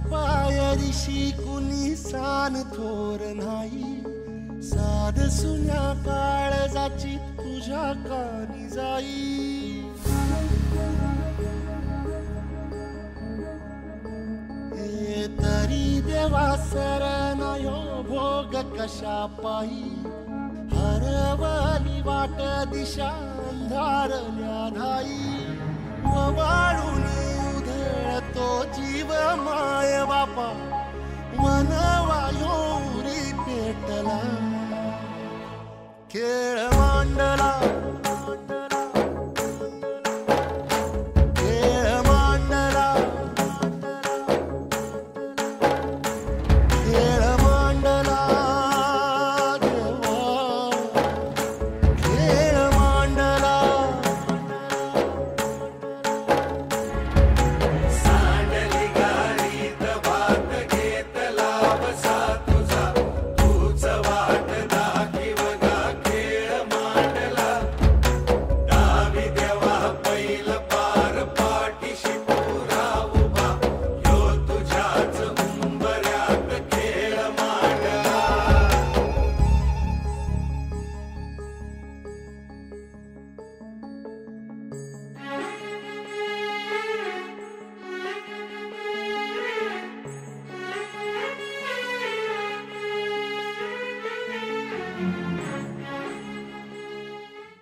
पायरीशी कुणी सान थोर नाही, साध सुन्या काळजाची तुझ्या कानी जाई. हे तरी देवा सरनायो भोग कशा पायी, हरवली वाट दिशा अंधारल्या धाई. वाळून उधळतो जीव माय बापा, मनवायोरी पेटला खेळ.